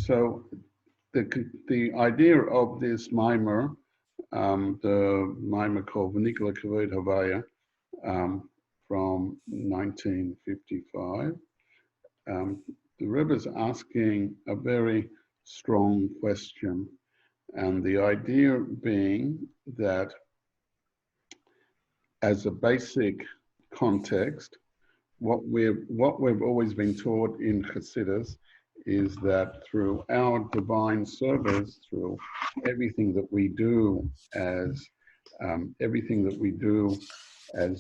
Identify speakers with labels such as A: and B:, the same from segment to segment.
A: So the idea of this maamer, the maamer called Venigleh Havayah, from 1955, the Rebbe is asking a very strong question, and the idea being that as a basic context, what we've always been taught in Chassidus is that through our divine service, through everything that we do as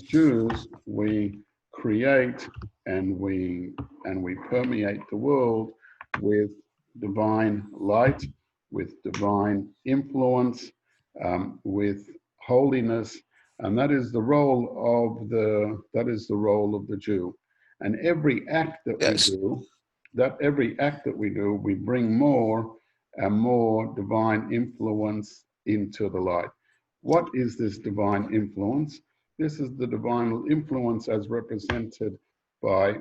A: Jews, we create and we permeate the world with divine light, with divine influence, with holiness, and that is the role of the Jew. And every act that we do, we bring more and more divine influence into the light. What is this divine influence? This is the divine influence as represented by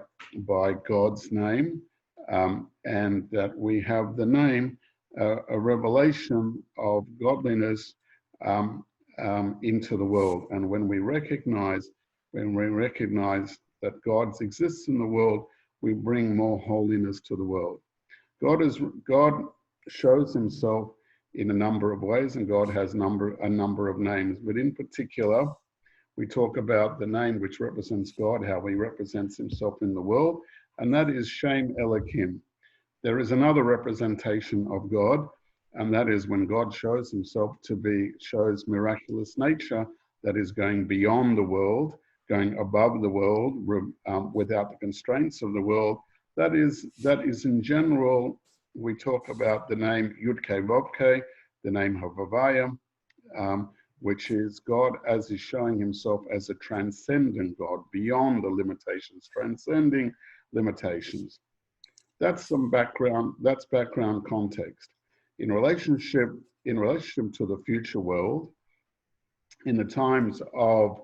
A: God's name, and that we have the name, a revelation of godliness into the world. And when we recognize that God exists in the world, we bring more holiness to the world. God shows himself in a number of ways, and God has a number of names. But in particular, we talk about the name which represents God, how he represents himself in the world, and that is Shem Elokim. There is another representation of God, and that is when God shows himself shows miraculous nature that is going beyond the world, going above the world, without the constraints of the world. That is in general, we talk about the name Yud-Keh-Vav-Keh, the name Havayah, which is God as is showing himself as a transcendent God, beyond the limitations, transcending limitations. That's some background, that's background context. In relationship to the future world, in the times of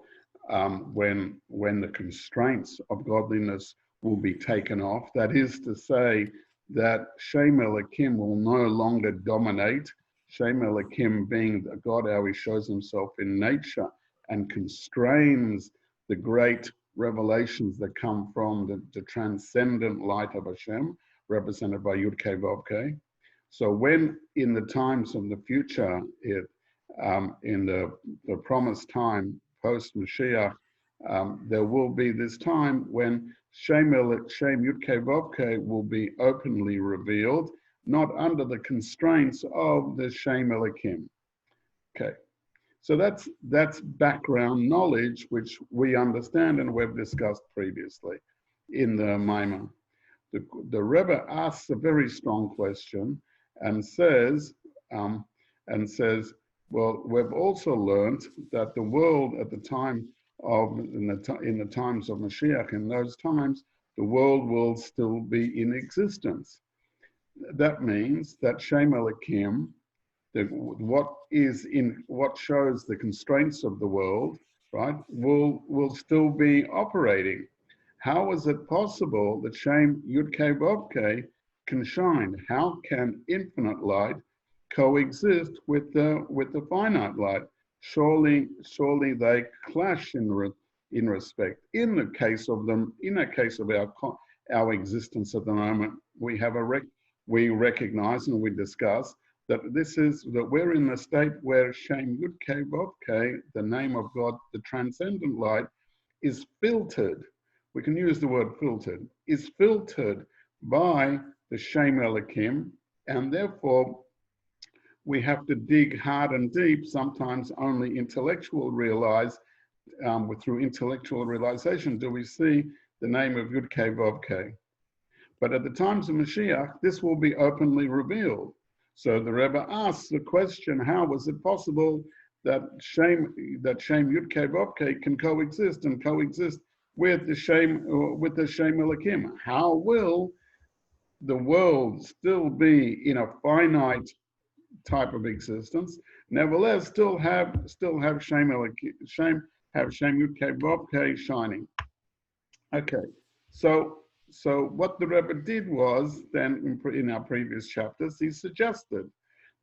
A: when the constraints of godliness will be taken off, that is to say that Shem Elokim will no longer dominate, Shem Elokim being the God how he shows himself in nature and constrains the great revelations that come from the transcendent light of Hashem, represented by Yud-Keh-Vav-Keh. So when in the times of the future, in the promised time, post-Mashiach, there will be this time when Shem Yud-Keh-Vav-Keh will be openly revealed, not under the constraints of the Shem Elokim. Okay, so that's background knowledge which we understand and we've discussed previously in the maamer. The Rebbe asks a very strong question and says, well, we've also learned that the world at the time of, in the times of Mashiach, in those times, the world will still be in existence. That means that Shem Elokim, what shows the constraints of the world, right, will still be operating. How is it possible that Shem Yud-Keh-Vav-Keh can shine? How can infinite light coexist with the finite light? Surely they clash in respect. In the case of our existence at the moment, we recognize and we discuss that we're in the state where Shem Yud-Keh-Vav-Keh, the name of God, the transcendent light, is filtered. We can use the word filtered, is filtered by the Shem Elokim, and therefore we have to dig hard and deep, sometimes only through intellectual realization do we see the name of Yud-Keh-Vav-Keh. But at the times of Mashiach, this will be openly revealed. So the Rebbe asks the question, how was it possible that Shem Yud-Keh-Vav-Keh can coexist with the Shem Elokim? How will the world still be in a finite type of existence, nevertheless still have Shem Yud-Keh-Vav-Keh shining? Okay, so so what the Rebbe did was then in our previous chapters, he suggested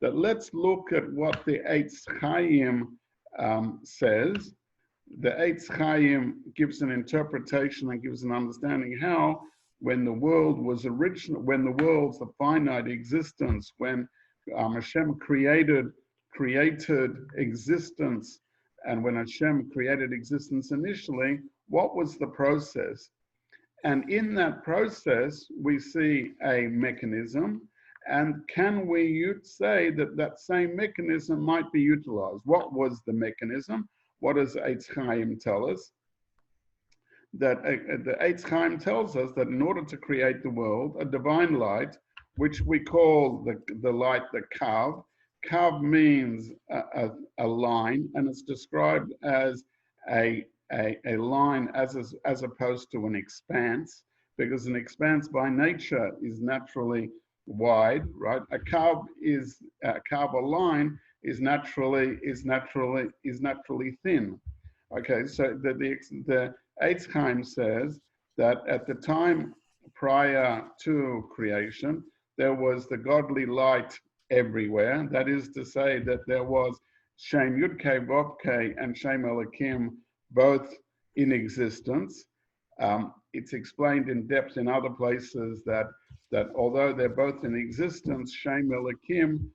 A: that let's look at what the Eitz Chaim says. The Eitz Chaim gives an interpretation and gives an understanding how, when the world was original, when the world's a finite existence, when Hashem created existence, and when Hashem created existence initially, what was the process? And in that process, we see a mechanism. And can we say that that same mechanism might be utilized? What was the mechanism? What does Eitz Chaim tell us? That the Eitz Chaim tells us that in order to create the world, a divine light, which we call the light, the kav. Kav means a line, and it's described as a line as opposed to an expanse, because an expanse by nature is naturally wide, right? A kav a line is naturally thin. Okay, so the Eitz Chaim says that at the time prior to creation, there was the godly light everywhere. That is to say that there was Shem Yud-Kei Vav-Kei and Shem Elokim both in existence. It's explained in depth in other places that although they're both in existence, Shem Elokim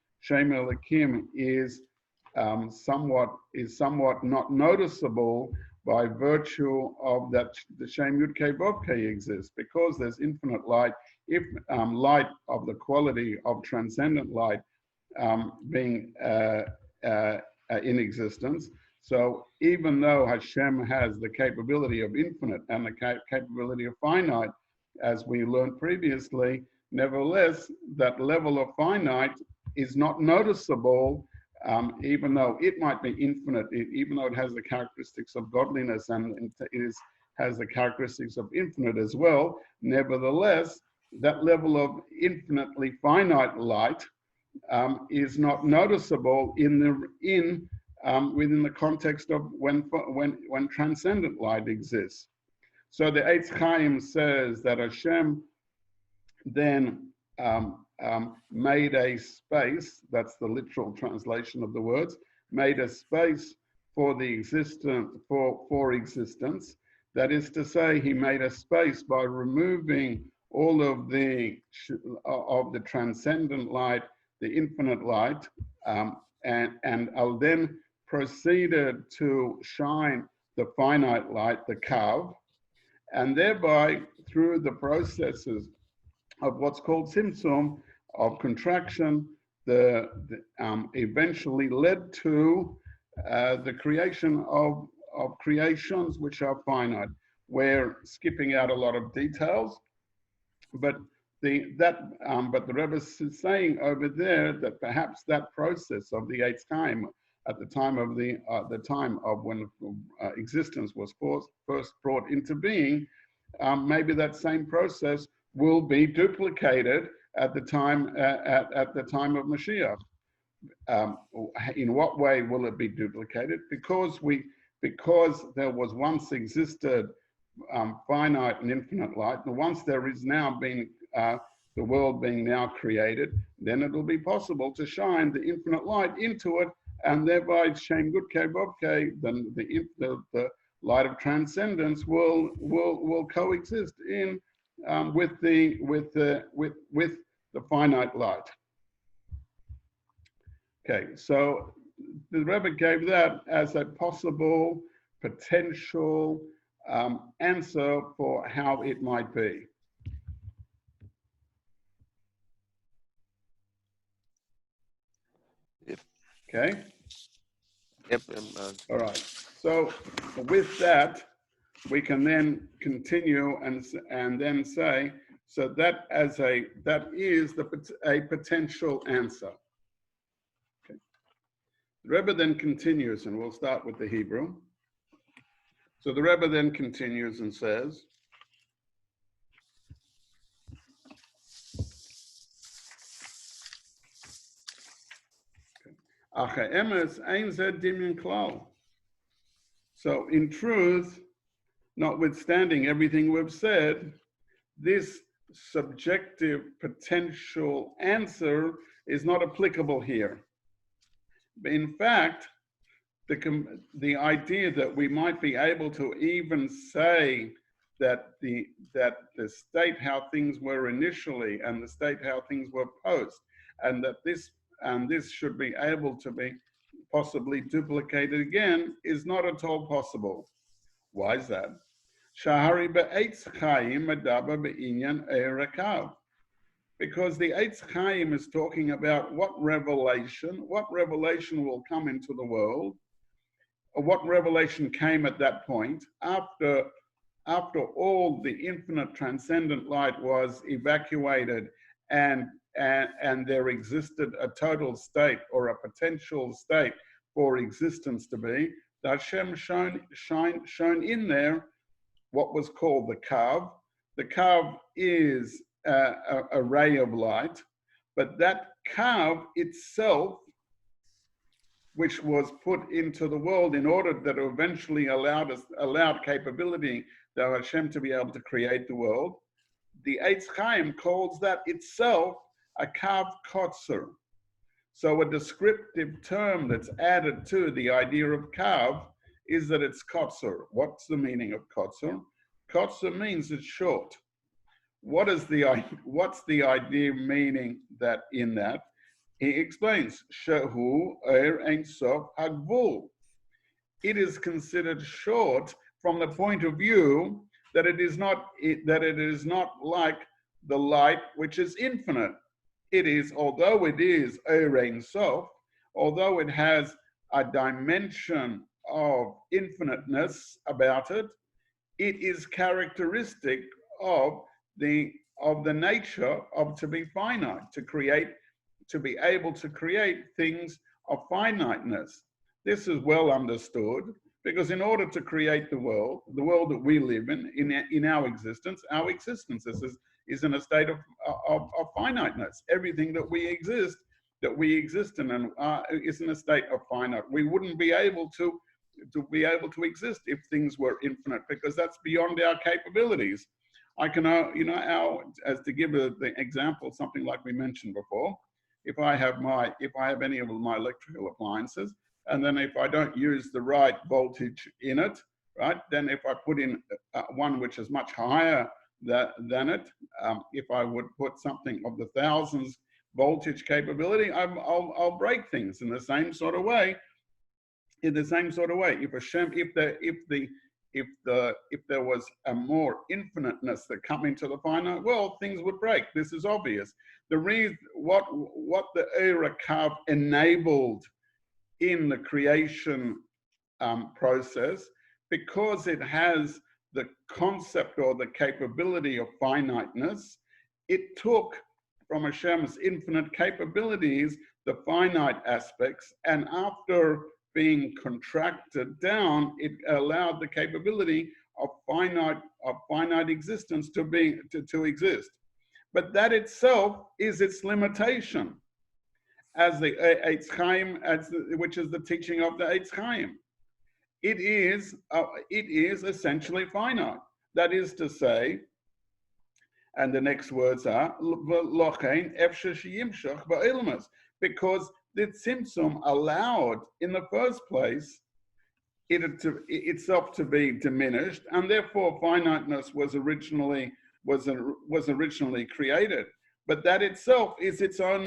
A: is somewhat not noticeable by virtue of that the Shem Yud-Kei Vav-Kei exists, because there's infinite light. If light of the quality of transcendent light being in existence, so even though Hashem has the capability of infinite and the capability of finite, as we learned previously, nevertheless, that level of finite is not noticeable, even though it might be infinite, even though it has the characteristics of godliness and has the characteristics of infinite as well. Nevertheless, that level of infinitely finite light is not noticeable within the context of when transcendent light exists. So the Eitz Chaim says that Hashem then made a space, that's the literal translation of the words, made a space for the for existence. That is to say, he made a space by removing all of the transcendent light, the infinite light, and then proceeded to shine the finite light, the kav, and thereby through the processes of what's called tzimtzum, of contraction, eventually led to the creation of creations which are finite. We're skipping out a lot of details, but the Rebbe is saying over there that perhaps that process of the Eitz Chaim at the time of when existence was first brought into being, maybe that same process will be duplicated at the time of Mashiach. In what way will it be duplicated? Because there was once existed finite and infinite light, and once there is now being the world being now created, then it will be possible to shine the infinite light into it, and thereby Shem Yud-Kei Vav-Kei, then the light of transcendence will coexist with the finite light. Okay, so the Rebbe gave that as a possible potential answer for how it might be.
B: Yep.
A: Okay.
B: Yep.
A: All right. So with that, we can then continue and then say, so that is a potential answer. Okay. The Rebbe then continues, and we'll start with the Hebrew. So the Rebbe then continues and says, so in truth, notwithstanding everything we've said, this subjective potential answer is not applicable here. In fact, the idea that we might be able to even say that the state how things were initially and the state how things were post, and that this should be able to be possibly duplicated again is not at all possible. Why is that? Shahari be'etz chaim medaba be'inyan erekav. Because the Eitz Chaim is talking about what revelation will come into the world, or what revelation came at that point after all the infinite transcendent light was evacuated and there existed a total state or a potential state for existence to be. The Hashem shown in there what was called the Kav. The Kav is a ray of light, but that Kav itself, which was put into the world in order that eventually allowed capability that Hashem to be able to create the world, the Eitz Chaim calls that itself a Kav Kotzer. So a descriptive term that's added to the idea of Kav is that it's Kotzer. What's the meaning of Kotzer? Kotzer means it's short. What's the idea meaning that in that? He explains, Shehu Ein Sof Hagvul. It is considered short from the point of view that it is not like the light which is infinite. It is, although it is Ein Sof, although it has a dimension of infiniteness about it, it is characteristic of the nature of to be finite, to be able to create things of finiteness. This is well understood because in order to create the world that we live in our existence is in a state of finiteness. Everything that we exist in and is in a state of finite. We wouldn't be able to exist if things were infinite because that's beyond our capabilities. I can, as to give the example, something like we mentioned before, if I have any of my electrical appliances, and then if I don't use the right voltage in it, right, then if I put in one which is much higher than it, if I would put something of the thousands voltage capability, I'll break things in the same sort of way. If there was a more infiniteness that come into the finite world, things would break. This is obvious. The reason what the Eira Kav enabled in the creation process, because it has the concept or the capability of finiteness, it took from Hashem's infinite capabilities the finite aspects, and after being contracted down, it allowed the capability of finite existence to exist. But that itself is its limitation, as the Eitz Chaim, which is the teaching of the Eitz Chaim. It is essentially finite. That is to say, and the next words are because the Tzimtzum allowed in the first place itself to be diminished, and therefore finiteness was originally created. But that itself is its own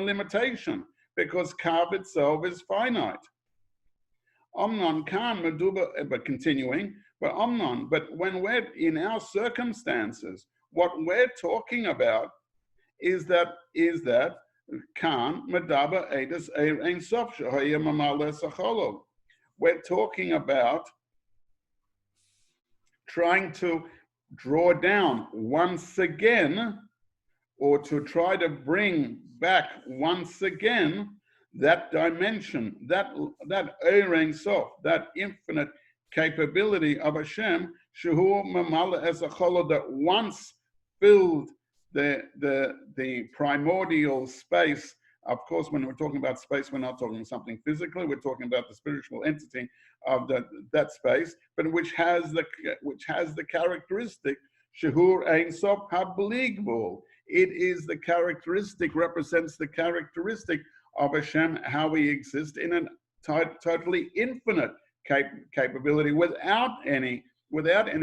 A: limitation, because Kav itself is finite. Omnon kan meduba, but continuing, but when we're in our circumstances, what we're talking about is that kan medaba edus ein sof shehaya mamale sacholog. We're talking about trying to draw down once again, or to try to bring back once again that dimension, that Ein Sof, that infinite capability of Hashem, Shehu Mamala Ezacholo, that once filled the primordial space. Of course, when we're talking about space, we're not talking something physically. We're talking about the spiritual entity of that space, but which has the characteristic Shehur Ein Sof Habli Gvul. It is the characteristic, represents the characteristic of Hashem, how he exists in a totally infinite capability without any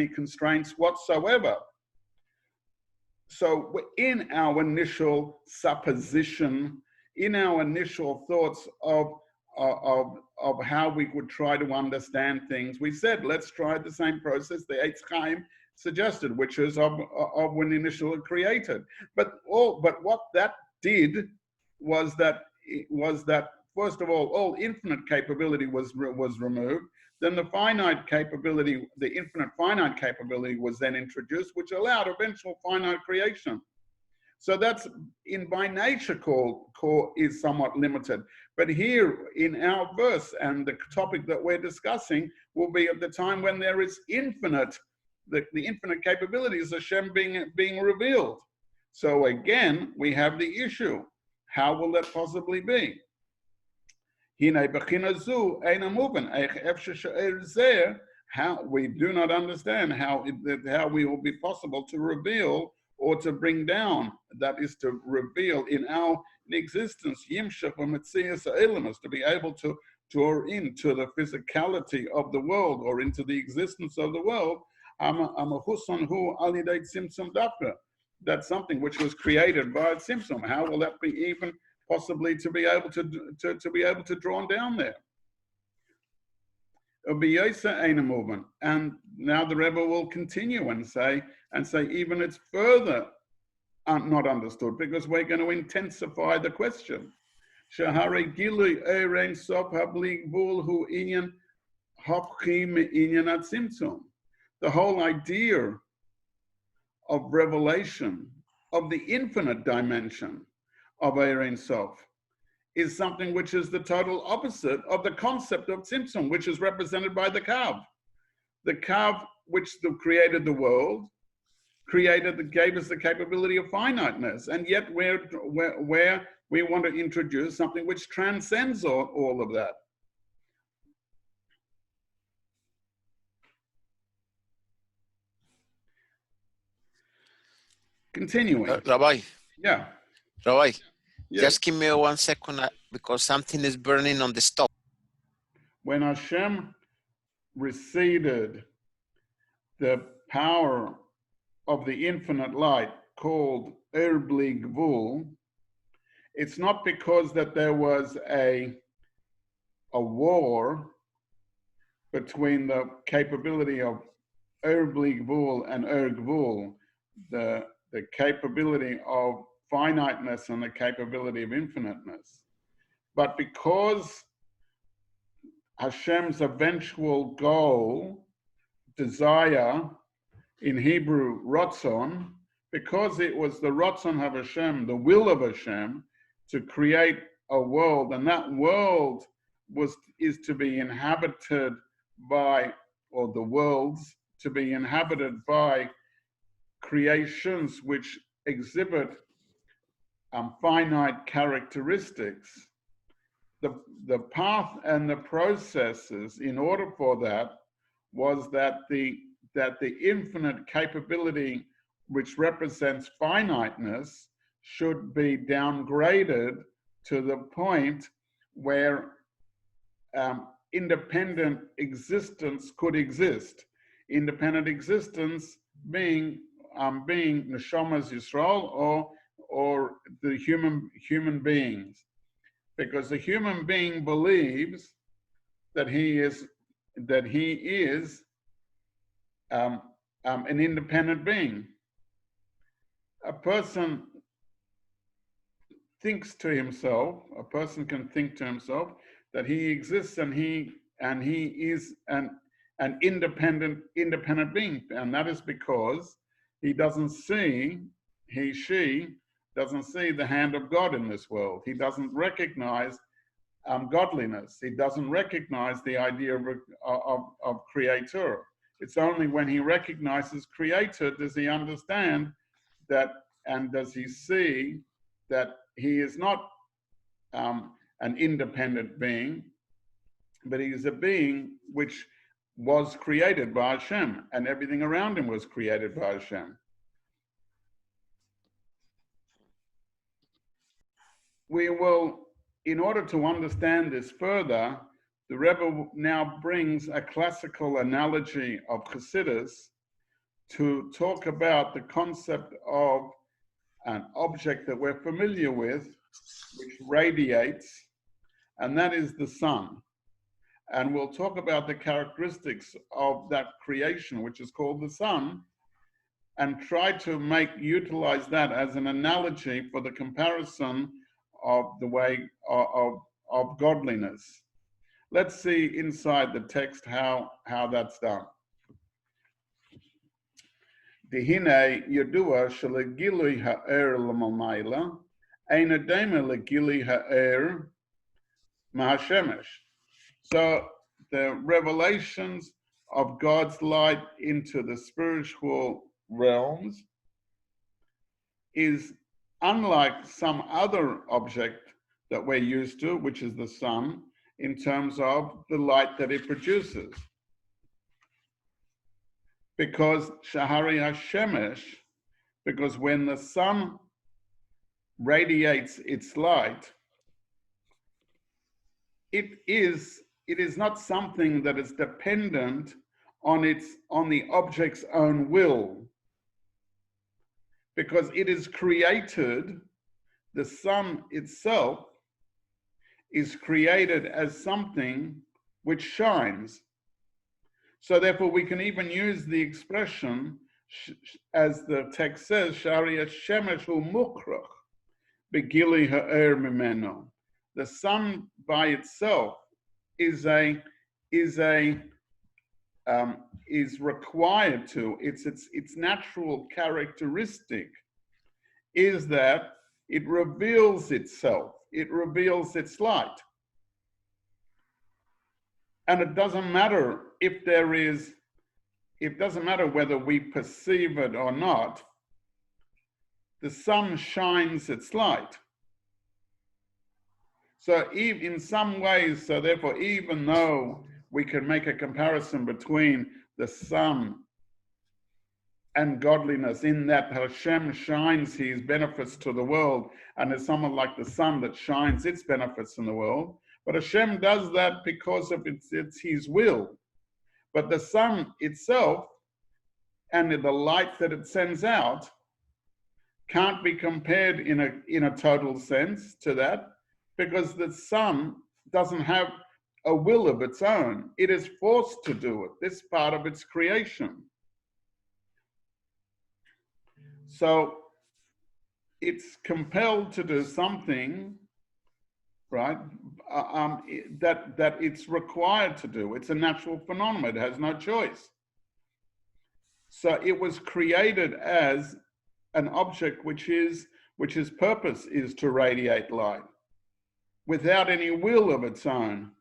A: constraints whatsoever. So in our initial supposition, in our initial thoughts of how we would try to understand things, we said, let's try the same process the Eitz Chaim suggested, which is of when initially created. But what that did was that first of all infinite capability was removed. Then the finite capability, the infinite finite capability, was then introduced, which allowed eventual finite creation. So that's by nature core is somewhat limited. But here in our verse, and the topic that we're discussing will be at the time when there is infinite, the infinite capabilities of Hashem being revealed. So again, we have the issue: how will that possibly be? How we do not understand how we will be possible to reveal or to bring down, that is to reveal in our existence, to be able to draw into the physicality of the world or into the existence of the world. That's something which was created by Tzimtzum. How will that be even possibly to be able to draw down there? And now the Rebbe will continue and say even it's further not understood, because we're going to intensify the question. The whole idea of revelation of the infinite dimension of Ein Sof is something which is the total opposite of the concept of Tzimtzum, which is represented by the Kav. The Kav, which created the world, gave us the capability of finiteness, and yet where we want to introduce something which transcends all of that. Continuing.
B: Rabbi.
A: Yeah.
B: Rabbi.
A: Yes.
B: Just give me 1 second because something is burning on the stove.
A: When Hashem receded the power of the infinite light called Bli Gvul, it's not because that there was a war between the capability of Bli Gvul and Gvul, the capability of finiteness and the capability of infiniteness, but because Hashem's eventual goal, desire, in Hebrew, Ratzon, because it was the Ratzon of Hashem, the will of Hashem, to create a world, and that world is to be inhabited by, or the worlds to be inhabited by creations which exhibit finite characteristics. The path and the processes in order for that was that the infinite capability which represents finiteness should be downgraded to the point where independent existence could exist. Independent existence being Neshamas Yisrael or the human beings, because the human being believes that he is an independent being. A person thinks to himself, a person can think to himself that he exists and he is an independent being, and that is because she doesn't see the hand of God in this world. He doesn't recognize godliness. He doesn't recognize the idea of creator. It's only when he recognizes creator does he understand that, and does he see that he is not an independent being, but he is a being which was created by Hashem, and everything around him was created by Hashem. we will, in order to understand this further, the Rebbe now brings a classical analogy of Chassidus to talk about the concept of an object that we're familiar with, which radiates, and that is the sun. And we'll talk about the characteristics of that creation, which is called the sun, and try to utilize that as an analogy for the comparison of the way of godliness. Let's see inside the text how that's done. Dihine yadua shalagilui ha'er l'malmaila, ein adema legili ha'er mahashemesh. So the revelations of God's light into the spiritual realms is unlike some other object that we're used to, which is the sun, in terms of the light that it produces. Because Shahari HaShemesh, because when the sun radiates its light, it is not something that is dependent on the object's own will, because it is created, the sun itself is created as something which shines. So therefore we can even use the expression, as the text says, Shari Shemesh Mukhrach Begili Ha'er Mimeno. The sun by itself is required to, its natural characteristic is that it reveals itself, it reveals its light. And it doesn't matter if it doesn't matter whether we perceive it or not, the sun shines its light. So in some ways, so therefore, even though we can make a comparison between the sun and godliness in that Hashem shines his benefits to the world, and it's someone like the sun that shines its benefits in the world, but Hashem does that because of it's his will. But the sun itself and the light that it sends out can't be compared in a total sense to that, because the sun doesn't have a will of its own. It is forced to do it. This part of its creation. So it's compelled to do something, right, that it's required to do. It's a natural phenomenon. It has no choice. So it was created as an object which its purpose is to radiate light, without any will of its own.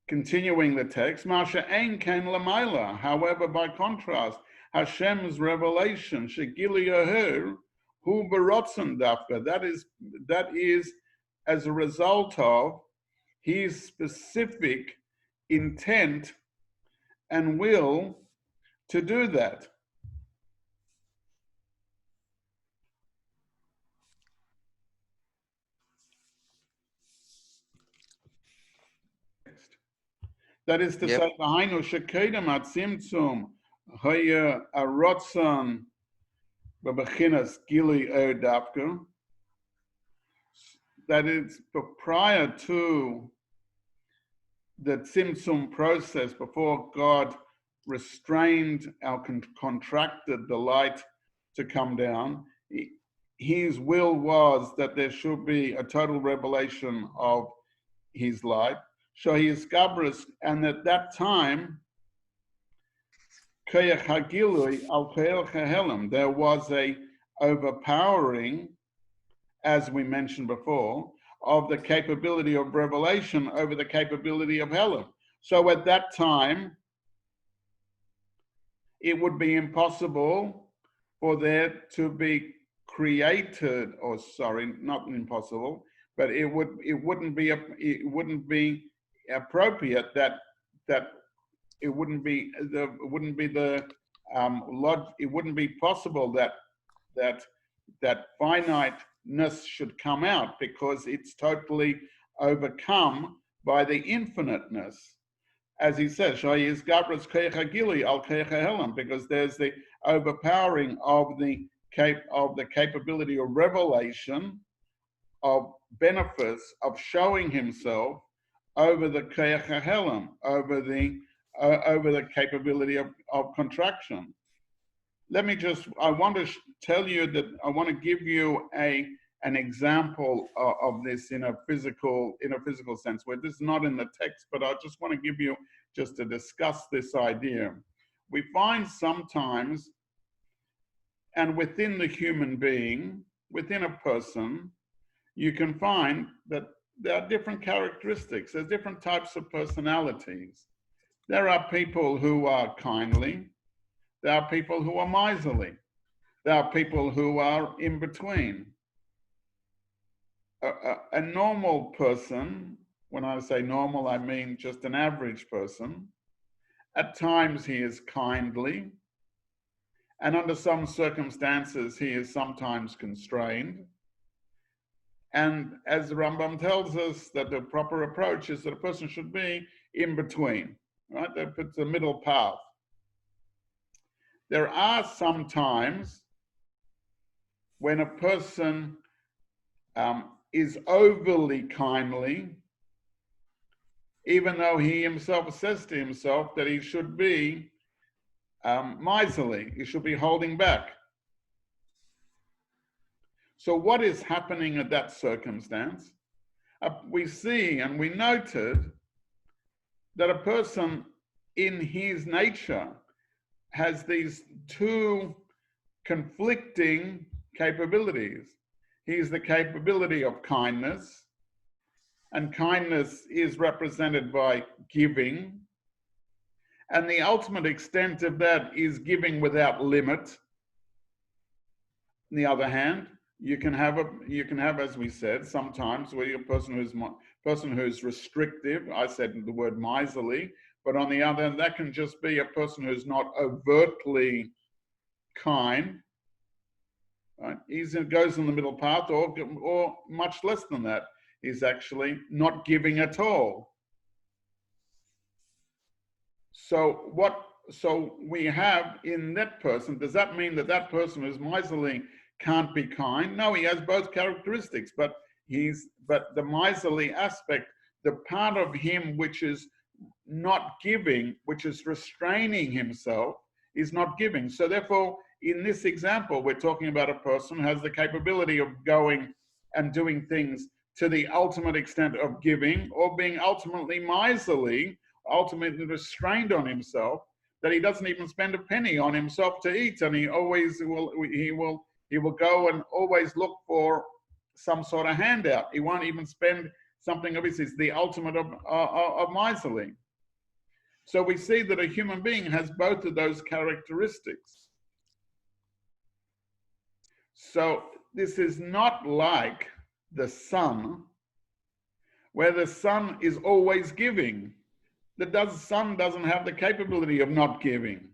A: Continuing the text, Masha Ein Ken Lamaila. However, by contrast, Hashem's revelation, Shegili Yaher, Hu Barotzen Dafka, that is as a result of his specific intent and will to do that. That is to say, V'hainu shekedem atzimtzum haya arotzon b'bechinas gili dafka. That is, prior to the tzimtzum process, before God restrained or contracted the light to come down, his will was that there should be a total revelation of his light. So he is Gabris, and at that time, there was a overpowering, as we mentioned before, of the capability of revelation over the capability of Helam. So at that time, it would be impossible for there to be created, or sorry, not impossible, but it wouldn't be appropriate that it wouldn't be possible that finite should come out, because it's totally overcome by the infiniteness. As he says, because there's the overpowering of the capability of revelation, of benefits, of showing himself over the keach hahelam, over the capability of contraction. I want to tell you that I want to give you an example of this in a physical sense, where this is not in the text, but I just want to give you, just to discuss this idea. We find sometimes, and within the human being, within a person, you can find that there are different characteristics. There's different types of personalities. There are people who are kindly. There are people who are miserly. There are people who are in between. A normal person, when I say normal, I mean just an average person. At times he is kindly, and under some circumstances he is sometimes constrained. And as the Rambam tells us, that the proper approach is that a person should be in between, right? It's a middle path. There are some times when a person is overly kindly, even though he himself says to himself that he should be miserly, he should be holding back. So what is happening at that circumstance? We see and we noted that a person in his nature has these two conflicting capabilities. He's the capability of kindness, and kindness is represented by giving. And the ultimate extent of that is giving without limit. On the other hand, you can have, as we said, sometimes where you're a person who's restrictive. I said the word miserly, but on the other hand, that can just be a person who's not overtly kind. Right? He goes in the middle path, or much less than that. He's actually not giving at all. So we have in that person, does that mean that that person who's miserly can't be kind? No, he has both characteristics, but the miserly aspect, the part of him which is not giving, which is restraining himself, is not giving. So therefore, in this example, we're talking about a person who has the capability of going and doing things to the ultimate extent of giving, or being ultimately miserly, ultimately restrained on himself, that he doesn't even spend a penny on himself to eat, and he will go and always look for some sort of handout. He won't even spend something of his. It's the ultimate of miserly. So we see that a human being has both of those characteristics. So this is not like the sun, where the sun is always giving. The sun doesn't have the capability of not giving.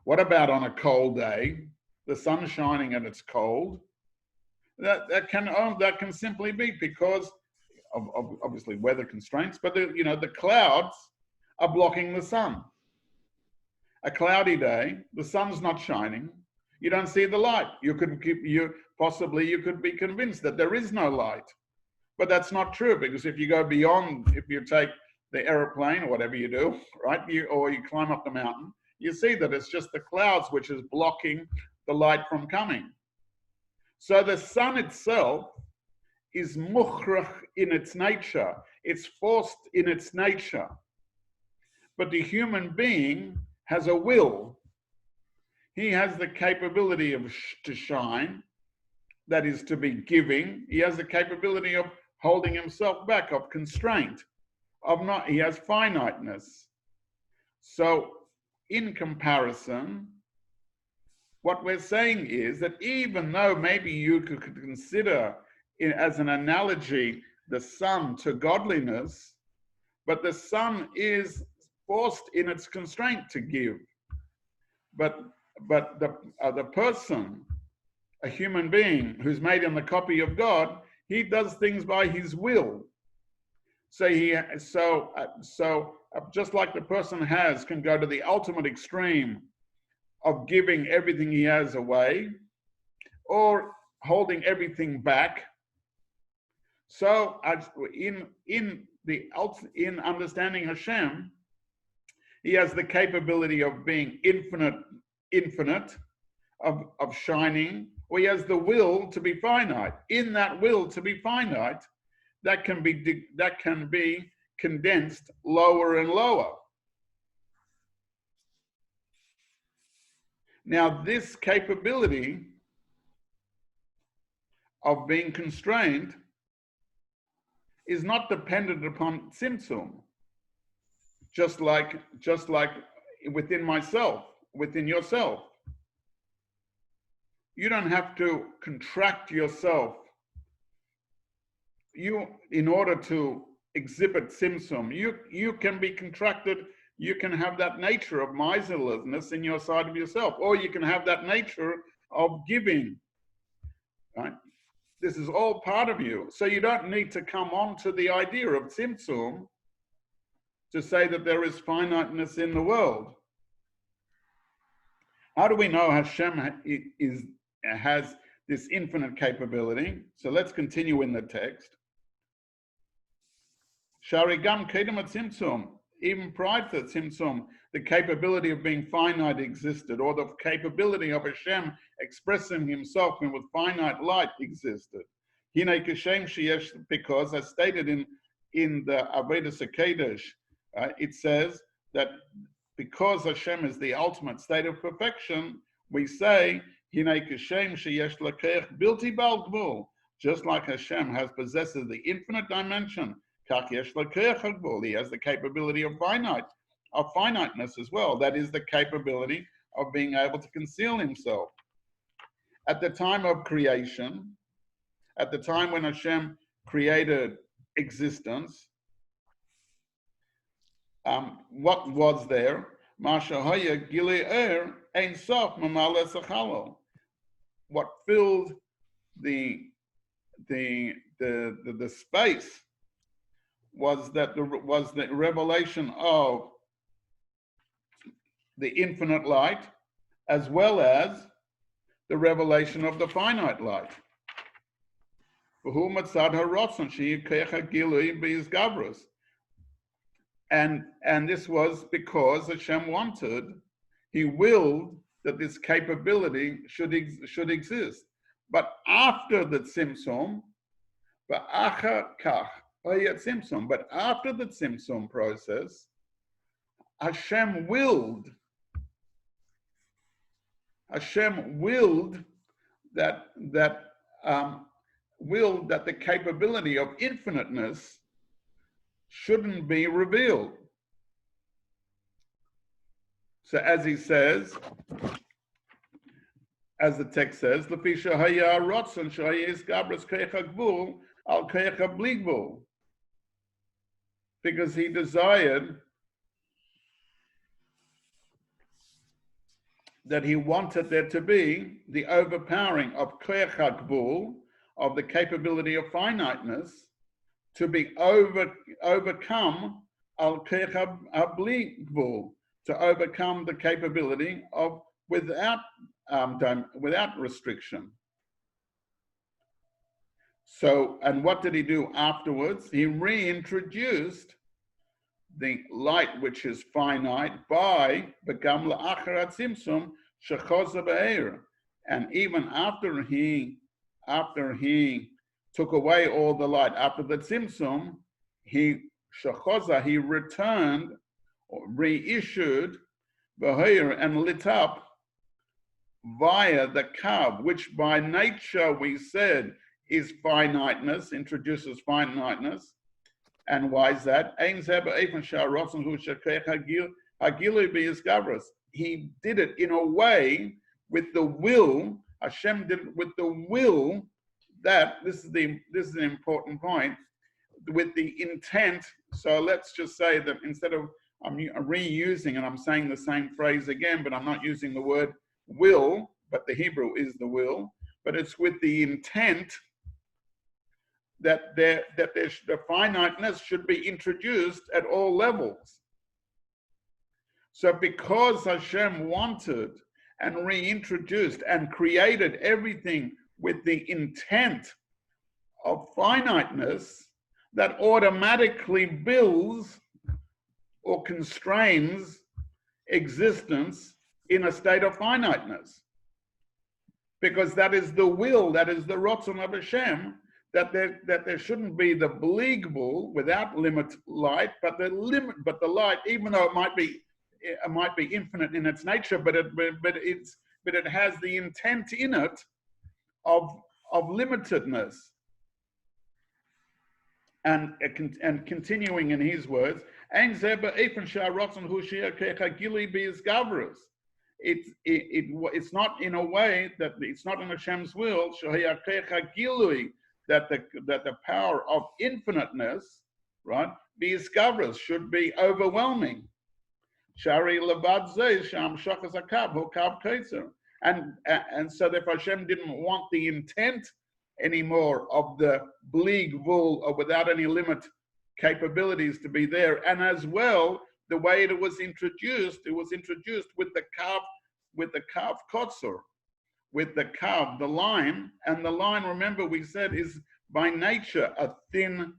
A: What about on a cold day? The sun shining and it's cold. That can simply be because of obviously weather constraints, but the clouds are blocking the sun. A cloudy day, the sun's not shining. You don't see the light. You could be convinced that there is no light, but that's not true, because if you go beyond, if you take the airplane or whatever you do, right, or you climb up the mountain, you see that it's just the clouds which is blocking the light from coming. So the sun itself is mukhrach in its nature. It's forced in its nature. But the human being has a will. He has the capability to shine, that is to be giving. He has the capability of holding himself back, of constraint, he has finiteness. So in comparison, what we're saying is that even though maybe you could consider as an analogy the sun to godliness, but the sun is forced in its constraint to give. But the person, a human being who's made in the copy of God, he does things by his will. So just like the person can go to the ultimate extreme of giving everything he has away or holding everything back. So in understanding Hashem, he has the capability of being infinite, of shining, or he has the will to be finite. In that will to be finite, that can be condensed lower and lower. Now, this capability of being constrained is not dependent upon tzimtzum, just like within myself, within yourself. You don't have to contract yourself. In order to exhibit tzimtzum, you can be contracted. You can have that nature of miserliness in your side of yourself, or you can have that nature of giving. Right? This is all part of you. So you don't need to come on to the idea of tzimtzum to say that there is finiteness in the world. How do we know Hashem has this infinite capability? So let's continue in the text. Sharigam kedem tzimtzum, even prior to tzimtzum, the capability of being finite existed, or the capability of Hashem expressing himself with finite light existed. Because as stated in the Havayah Kedesh, it says that because Hashem is the ultimate state of perfection, we say, just like Hashem possesses the infinite dimension, he has the capability of finiteness as well. That is the capability of being able to conceal himself. At the time of creation, at the time when Hashem created existence, what was there? What filled the space was the revelation of the infinite light, as well as the revelation of the finite light. And this was because Hashem he willed that this capability should exist. But after the tzimtzum, but after the tzimtzum process, Hashem willed that the capability of infiniteness shouldn't be revealed. So as he says, as the text says, because he desired that he wanted there to be the overpowering of koach hagvul, of the capability of finiteness, to be overcome al koach habli, to overcome the capability of without restriction. So, and what did he do afterwards? He reintroduced the light which is finite by Begam la'achar tzimtzum shechoza b'eir. And even after he took away all the light, after the tzimtzum, he returned or reissued b'eir and lit up via the kav, which by nature we said is finiteness, introduces finiteness. And why is that? He did it in a way with the will. Hashem did it with the will that this is an important point, with the intent. So let's just say that instead of I'm reusing and I'm saying the same phrase again, but I'm not using the word will, but the Hebrew is the will. but it's with the intent that the finiteness should be introduced at all levels. So because Hashem wanted and reintroduced and created everything with the intent of finiteness, that automatically builds or constrains existence in a state of finiteness. Because that is the will, that is the Ratzon of Hashem, that there shouldn't be the believable without limit light, but the light, even though it might be infinite in its nature, but it has the intent in it of limitedness. And continuing in his words, it's not in a way that it's not in Hashem's will that the power of infiniteness, right, should be overwhelming. And so if Hashem didn't want the intent anymore of the Venigleh or without any limit capabilities to be there, and as well the way it was introduced with the kav kotzor, with the kav, the line, and the line, remember we said, is by nature a thin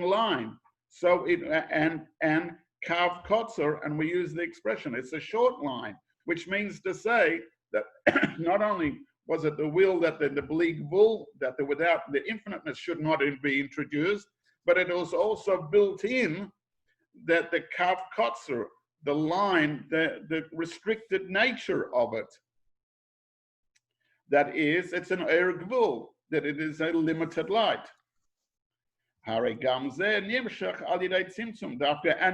A: line. So it and kav kotzor, and we use the expression, it's a short line, which means to say that not only was it the will that the Venigleh, that without the infiniteness should not be introduced, but it was also built in that the kav kotzor, the line, the restricted nature of it. That is, it's an gvul, that it is a limited light. And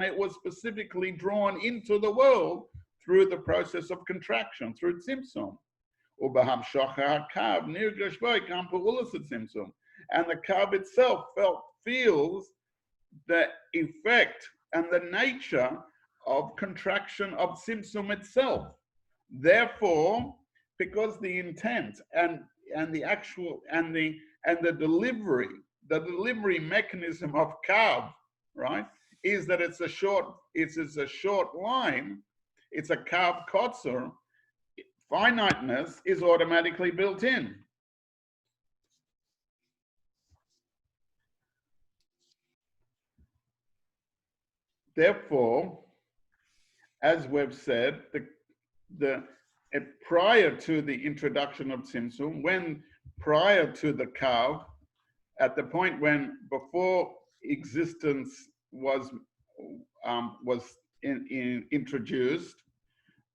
A: it was specifically drawn into the world through the process of contraction, through tzimtzum. And the kav itself feels the effect and the nature of contraction of tzimtzum itself. Therefore, because the intent and the actual and the delivery mechanism of kav, right, is that it's a short line, it's a kav kotzor, finiteness is automatically built in. Therefore, as we've said, prior to the introduction of tzimtzum, prior to the kav, at the point when before existence was introduced,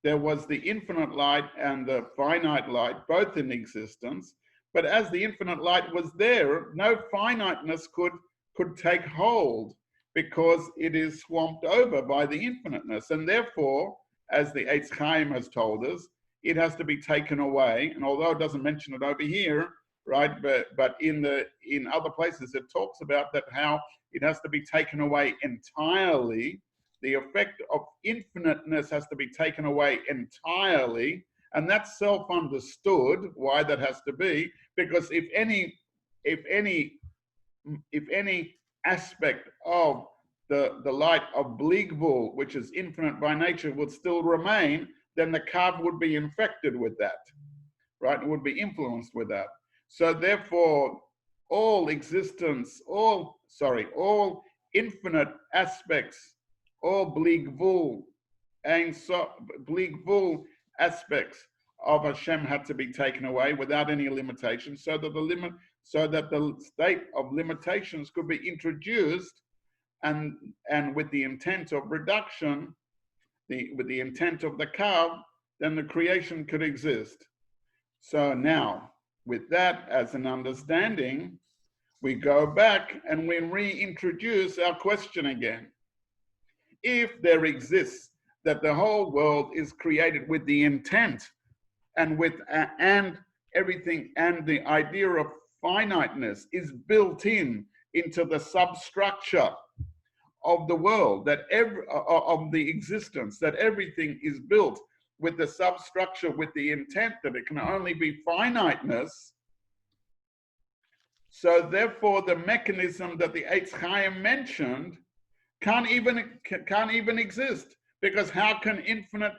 A: there was the infinite light and the finite light both in existence. But as the infinite light was there, no finiteness could take hold, because it is swamped over by the infiniteness. And therefore, as the Eitz Chaim has told us, it has to be taken away. And although it doesn't mention it over here, right, but in other places it talks about that, how it has to be taken away entirely. The effect of infiniteness has to be taken away entirely. And that's self-understood why that has to be, because if any aspect of the light of Venigleh, which is infinite by nature, would still remain, then the kav would be infected with that, right? It would be influenced with that. So therefore, all infinite aspects, all Venigleh aspects of Hashem had to be taken away without any limitations, so that the state of limitations could be introduced, and with the intent of reduction, with the intent of the kav, then the creation could exist. So now, with that as an understanding, we go back and we reintroduce our question again. If there exists that the whole world is created with the intent and everything, and the idea of finiteness is built into the substructure of the world, of the existence, that everything is built with the substructure, with the intent that it can only be finiteness. So therefore, the mechanism that the Eitz Chaim mentioned can't even exist, because how can infinite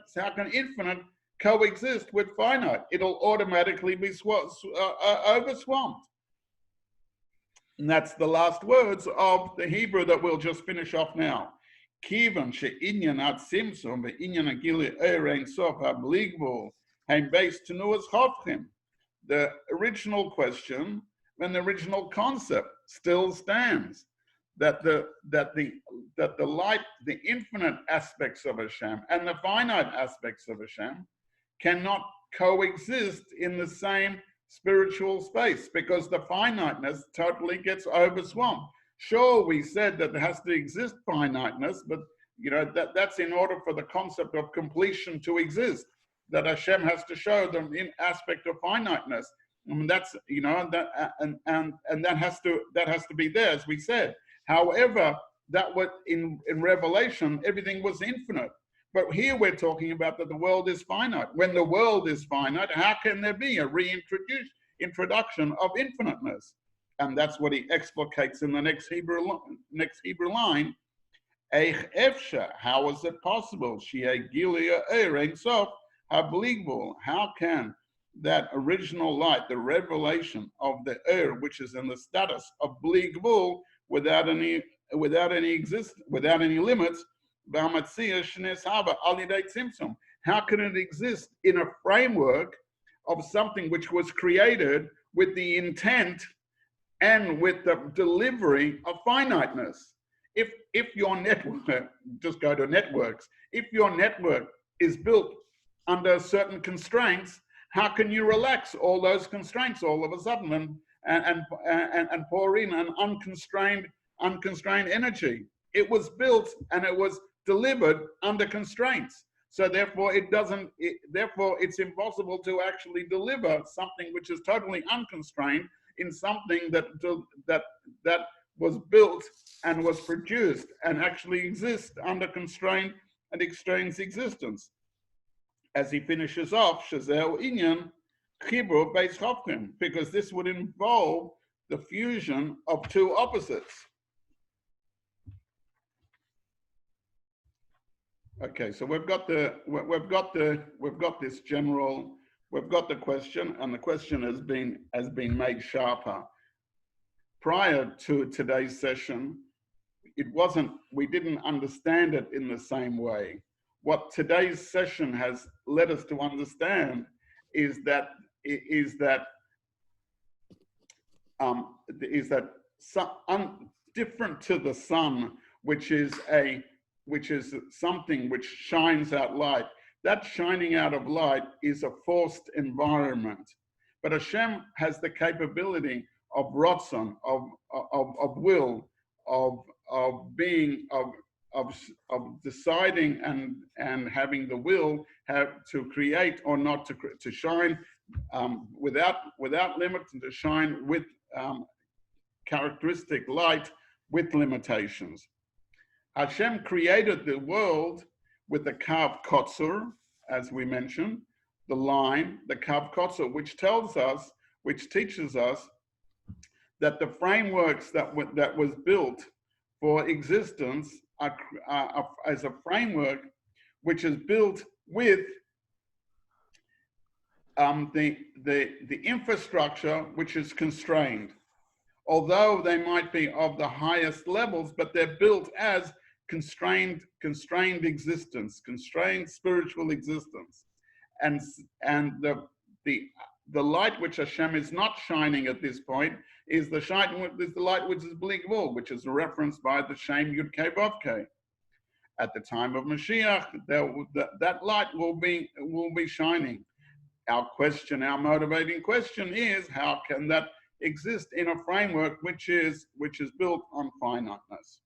A: coexist with finite? It'll automatically be overswamped. And that's the last words of the Hebrew that we'll just finish off now. Kivan she'inyan at simsum ve'inyan agili erein sof habligvul heim based to nuas chavchim. The original question and the original concept still stands, that the light, the infinite aspects of Hashem and the finite aspects of Hashem cannot coexist in the same spiritual space, because the finiteness totally gets overswamped. Sure, we said that there has to exist finiteness, but that's in order for the concept of completion to exist, that Hashem has to show them in aspect of finiteness. I mean, that's and that has to be there, as we said. However, that was in Revelation, everything was infinite. But here we're talking about that the world is finite. When the world is finite, how can there be a reintroduction of infiniteness? And that's what he explicates in the next Hebrew line. Eich efsha, how is it possible? How can that original light, the revelation of the which is in the status of bligvul, without any limits, how can it exist in a framework of something which was created with the intent and with the delivery of finiteness? If your network, just go to networks, if your network is built under certain constraints, how can you relax all those constraints all of a sudden and pour in an unconstrained energy? It was built and it was delivered under constraints. So therefore it's impossible to actually deliver something which is totally unconstrained in something that was built and was produced and actually exists under constraint and extraneous existence. As he finishes off, Shazel Inyan Chibur Beis Chavchim, because this would involve the fusion of two opposites. Okay, so we've got the question, and the question has been made sharper. Prior to today's session, we didn't understand it in the same way. What today's session has led us to understand is that different to the sun, which is something which shines out light. That shining out of light is a forced environment. But Hashem has the capability of ratzon, of will, of being, of deciding and having the will to create or not to shine without limits, and to shine with characteristic light with limitations. Hashem created the world with the kav kotzur, as we mentioned, the line, the kav kotzur, which teaches us that the frameworks that was built for existence are as a framework which is built with the infrastructure which is constrained. Although they might be of the highest levels, but they're built as constrained existence, constrained spiritual existence. And the light which Hashem is not shining at this point is the light which is bligvul, which is referenced by the Shem Yud Kei Vav Kei. At the time of Mashiach, that light will be shining. Our motivating question is, how can that exist in a framework which is built on finiteness?